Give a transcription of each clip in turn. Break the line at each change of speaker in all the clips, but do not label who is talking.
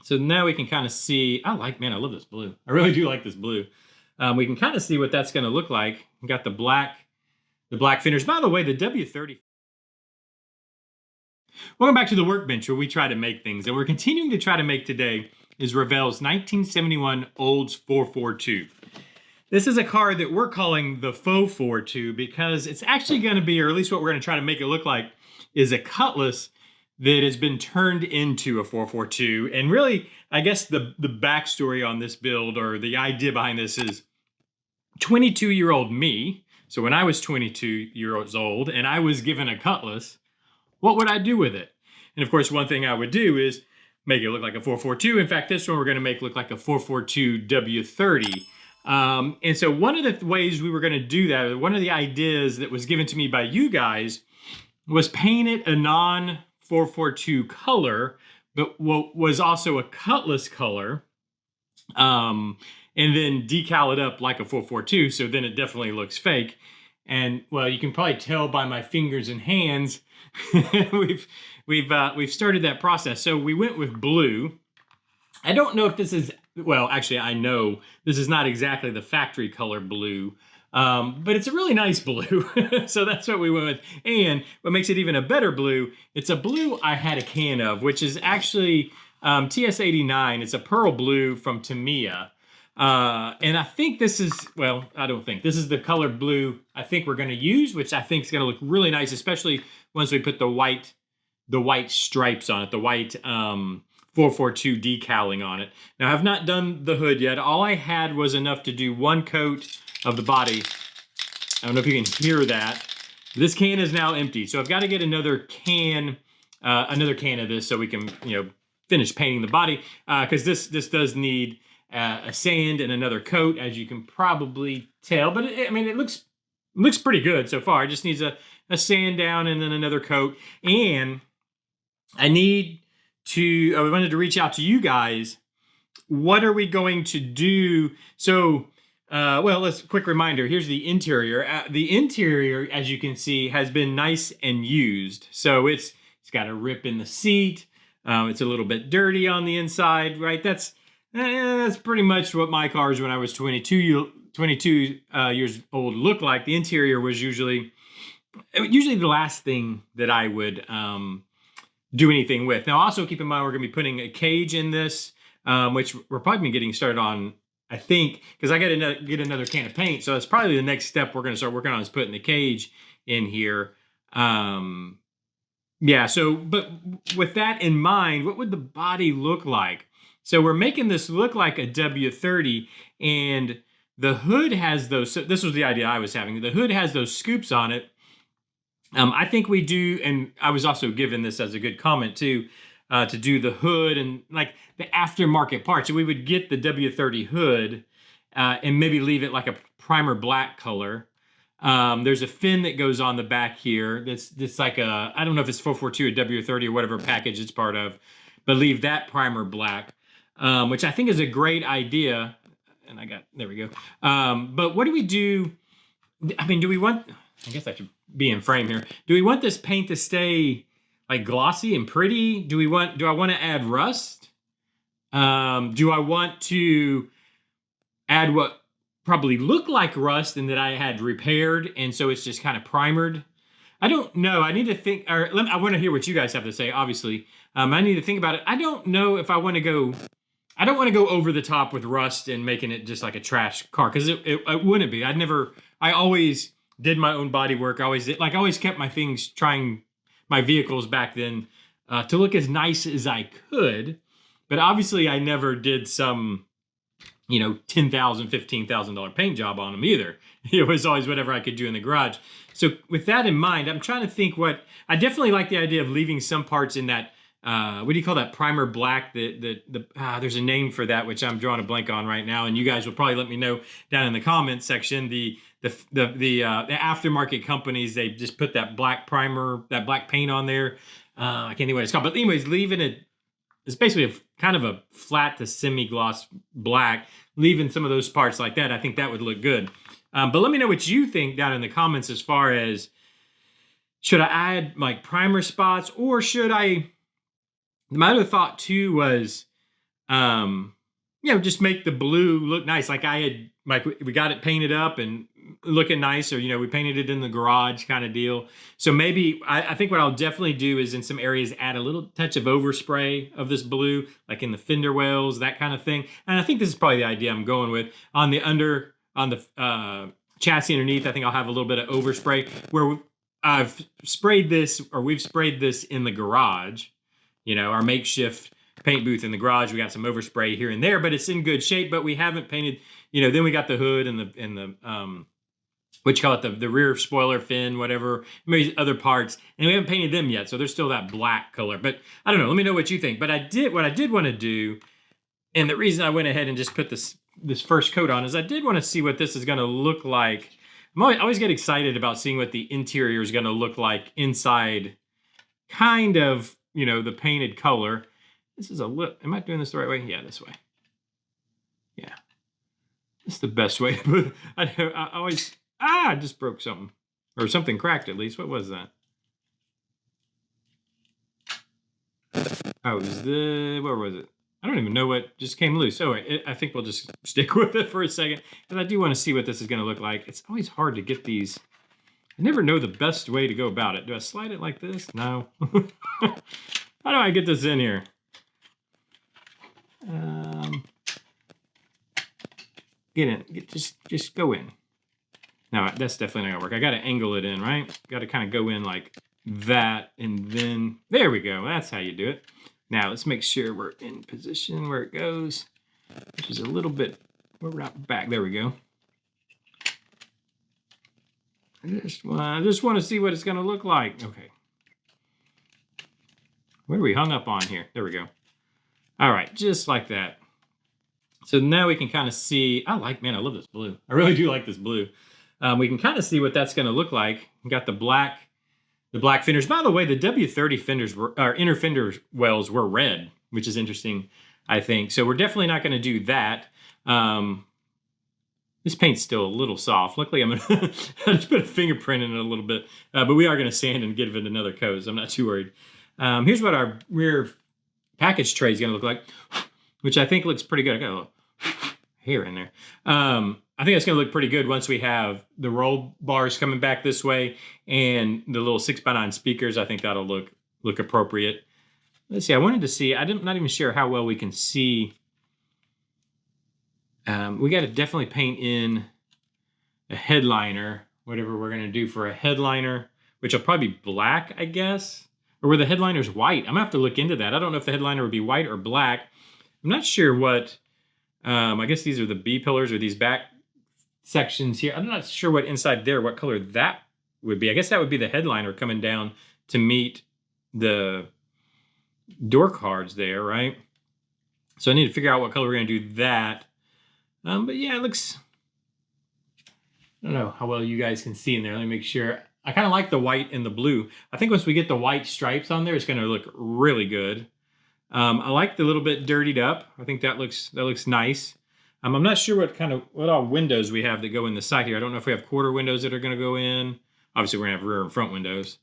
So now we can kind of see, man, I love this blue. I really do like this blue. We can kind of see what that's going to look like. We got the black finish. By the way, the W30. Welcome back to the workbench where we try to make things. And we're continuing to try to make today is Revell's 1971 Olds 442. This is a car that we're calling the Faux 42 because it's actually going to be, or at least what we're going to try to make it look like, is a Cutlass that has been turned into a 442. And really, I guess the backstory on this build, or the idea behind this, is 22-year-old me. So when I was 22 years old and I was given a Cutlass, what would I do with it? And of course, one thing I would do is make it look like a 442. In fact, this one we're going to make look like a 442 W30. And so one of the ways we were going to do that, one of the ideas that was given to me by you guys, was paint it a non-442 color, but what was also a Cutlass color, and then decal it up like a 442, so then it definitely looks fake. And well, you can probably tell by my fingers and hands, we've started that process. So we went with blue. I don't know if this is, well, actually I know this is not exactly the factory color blue, but it's a really nice blue. So that's what we went with. And what makes it even a better blue, it's a blue I had a can of, which is actually TS89. It's a pearl blue from Tamiya. And I think this is, well, I don't think. This is the color blue I think we're going to use, which I think is going to look really nice, especially once we put the white stripes on it, the white 442 decaling on it. Now, I've not done the hood yet. All I had was enough to do one coat of the body. I don't know if you can hear that. This can is now empty, so I've got to get another can of this so we can, finish painting the body, because this does need a sand and another coat, as you can probably tell. But it looks pretty good so far. It just needs a sand down and then another coat. And I wanted to reach out to you guys. What are we going to do? So, let's quick reminder. Here's the interior. The interior, as you can see, has been nice and used. So it's got a rip in the seat. It's a little bit dirty on the inside, right? That's pretty much what my cars when I was 22 years old looked like. The interior was usually the last thing that I would do anything with. Now, also keep in mind, we're going to be putting a cage in this, which we're probably getting started on, I think, because I got to get another can of paint. So that's probably the next step we're going to start working on, is putting the cage in here. But with that in mind, what would the body look like? So we're making this look like a W30, and the hood has those, so this was the idea I was having. The hood has those scoops on it. I think we do, and I was also given this as a good comment too, to do the hood and like the aftermarket parts. So we would get the W30 hood and maybe leave it like a primer black color. There's a fin that goes on the back here. That's like I don't know if it's 442 or W30 or whatever package it's part of, but leave that primer black. Which I think is a great idea. And there we go. But what do we do? Do we want, I guess I should be in frame here. Do we want this paint to stay like glossy and pretty? Do I want to add rust? Do I want to add what probably looked like rust and that I had repaired, and so it's just kind of primered? I don't know. I need to think, I want to hear what you guys have to say, obviously. I need to think about it. I don't know if I want to go, I don't want to go over the top with rust and making it just like a trash car, because it wouldn't be. I always did my own body work. I always kept my vehicles back then to look as nice as I could. But obviously I never did some, $10,000, $15,000 paint job on them either. It was always whatever I could do in the garage. So with that in mind, I'm trying to think I definitely like the idea of leaving some parts in that, what do you call that, primer black? There's a name for that, which I'm drawing a blank on right now, and you guys will probably let me know down in the comments section. The aftermarket companies, they just put that black primer, that black paint on there. I can't think what it's called, but anyways, leaving it, it's basically kind of a flat to semi-gloss black, leaving some of those parts like that. I think that would look good. But let me know what you think down in the comments as far as, should I add like primer spots, or should I? My other thought too was, just make the blue look nice. Like we got it painted up and looking nice, or, we painted it in the garage kind of deal. So maybe I think what I'll definitely do is in some areas add a little touch of overspray of this blue, like in the fender wells, that kind of thing. And I think this is probably the idea I'm going with. On the chassis underneath, I think I'll have a little bit of overspray where I've sprayed this, or we've sprayed this in the garage, our makeshift paint booth in the garage. We got some overspray here and there, but it's in good shape, but we haven't painted, then we got the hood and the what you call it, the rear spoiler fin, whatever, maybe other parts, and we haven't painted them yet, so there's still that black color. But I don't know, let me know what you think. But what I did want to do, and the reason I went ahead and just put this first coat on, is I did want to see what this is going to look like. I always get excited about seeing what the interior is going to look like inside, kind of, the painted color. This is am I doing this the right way? Yeah, this way. Yeah. This is the best way. I always, I just broke something. Or something cracked at least. What was that? Oh, where was it? I don't even know what just came loose. Oh, I think we'll just stick with it for a second, because I do want to see what this is going to look like. It's always hard to get these. I never know the best way to go about it. Do I slide it like this? No. How do I get this in here? Get in. Just go in. No, that's definitely not gonna work. I got to angle it in, right? Got to kind of go in like that, and then there we go. That's how you do it. Now let's make sure we're in position where it goes, which is a little bit, we're right back. There we go. I just want to see what it's going to look like. Okay. Where are we hung up on here? There we go. All right, just like that. So now we can kind of see, man, I love this blue. I really do like this blue. We can kind of see what that's going to look like. We got the black fenders. By the way, the W30 fenders inner fender wells were red, which is interesting, I think. So we're definitely not going to do that. This paint's still a little soft. Luckily, I'm gonna I just put a fingerprint in it a little bit, but we are going to sand and give it another coat, so I'm not too worried. Here's what our rear package tray is going to look like, which I think looks pretty good. I got a little hair in there. I think it's going to look pretty good once we have the roll bars coming back this way and the little 6x9 speakers. I think that'll look appropriate. Let's see. I wanted to see. I'm not even sure how well we can see. We got to definitely paint in a headliner, whatever we're going to do for a headliner, which will probably be black, I guess. Or were the headliners white? I'm going to have to look into that. I don't know if the headliner would be white or black. I'm not sure what. I guess these are the B pillars, or these back sections here. I'm not sure what inside there, what color that would be. I guess that would be the headliner coming down to meet the door cards there, right? So I need to figure out what color we're going to do that. But yeah, it looks, I don't know how well you guys can see in there. Let me make sure. I kind of like the white and the blue. I think once we get the white stripes on there, it's going to look really good. I like the little bit dirtied up. I think that looks nice. I'm not sure what all windows we have that go in the side here. I don't know if we have quarter windows that are going to go in. Obviously, we're going to have rear and front windows.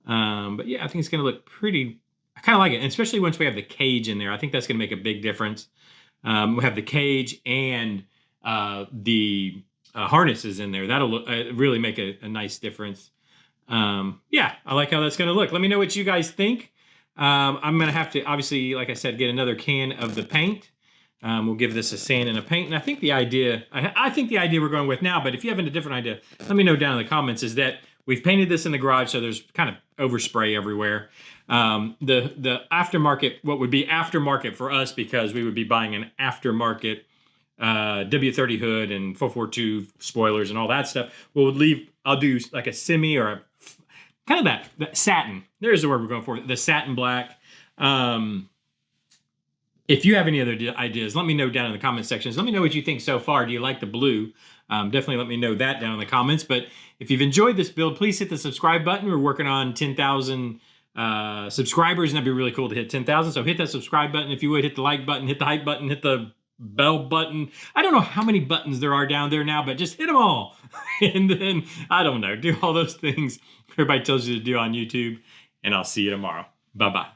But yeah, I think it's going to look pretty. I kind of like it, and especially once we have the cage in there. I think that's going to make a big difference. We have the cage and the harnesses in there. That'll really make a nice difference. Yeah, I like how that's going to look. Let me know what you guys think. I'm going to have to, obviously, like I said, get another can of the paint. We'll give this a sand and a paint. And I think the idea we're going with now, but if you have a different idea, let me know down in the comments, is that we've painted this in the garage, so there's kind of overspray everywhere. The aftermarket, what would be aftermarket for us, because we would be buying an aftermarket W30 hood and 442 spoilers and all that stuff. I'll do like a semi or a kind of that satin. There's the word we're going for, the satin black. If you have any other ideas, let me know down in the comment sections. Let me know what you think so far. Do you like the blue? Definitely let me know that down in the comments. But if you've enjoyed this build, please hit the subscribe button. We're working on 10,000 subscribers, and that'd be really cool to hit 10,000. So hit that subscribe button. If you would, hit the like button, hit the hype button, hit the bell button. I don't know how many buttons there are down there now, but just hit them all. And then, I don't know, do all those things everybody tells you to do on YouTube. And I'll see you tomorrow. Bye-bye.